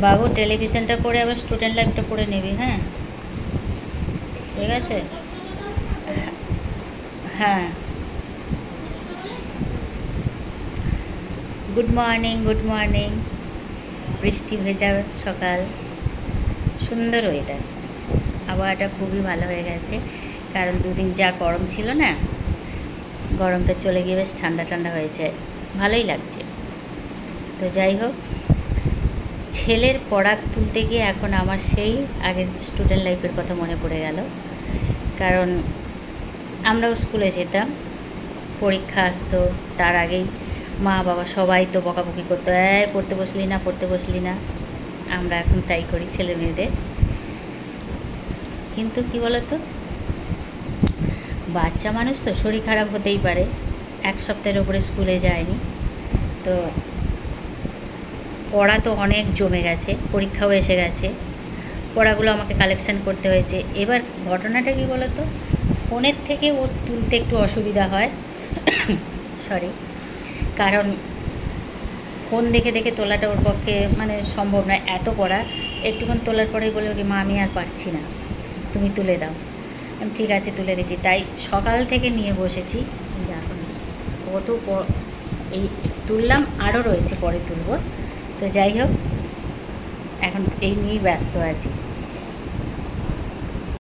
বাবু টেলিভিশনটা পড়ে আবার স্টুডেন্ট লাইফটা পড়ে নিবি, হ্যাঁ? ঠিক আছে। হ্যাঁ, গুড মর্নিং, গুড মর্নিং। বৃষ্টি ভেজা সকাল, সুন্দর ওয়েদার, আবহাওয়াটা খুবই ভালো হয়ে গেছে। কারণ দুদিন যা গরম ছিল না, গরমটা চলে গিয়ে বেশ ঠান্ডা ঠান্ডা হয়েছে, ভালোই লাগছে। তো যাই হোক, ছেলের পড়া তুলতে গিয়ে এখন আমার সেই আগের স্টুডেন্ট লাইফের কথা মনে পড়ে গেল। কারণ আমরাও স্কুলে যেতাম, পরীক্ষা আসতো, তার আগেই মা বাবা সবাই তো বকাবকি করতো, পড়তে বসলি না, পড়তে বসলি না। আমরা এখন তাই করি ছেলে মেয়েদের। কিন্তু কি বলতো, বাচ্চা মানুষ তো শরীর খারাপ হতেই পারে। এক সপ্তাহের ওপরে স্কুলে যায়নি, তো পড়া তো অনেক জমে গেছে, পরীক্ষাও এসে গেছে, পড়াগুলো আমাকে কালেকশান করতে হয়েছে। এবার ঘটনাটা কি বলতো, ফোনের থেকে ওর তুলতে একটু অসুবিধা হয়, সরি, কারণ ফোন দেখে দেখে তোলাটা ওর পক্ষে মানে সম্ভব নয়। এত পড়া, একটুক্ষণ তোলার পরেই বলে ওকে, মা আমি আর পারছি না, তুমি তুলে দাও। আমি ঠিক আছে তুলে দিয়েছি। তাই সকাল থেকে নিয়ে বসেছি, এখন কত এই তুললাম, আরও রয়েছে, পরে তুলব। তো যাই হোক, এখন এই নিয়েই ব্যস্ত আছি।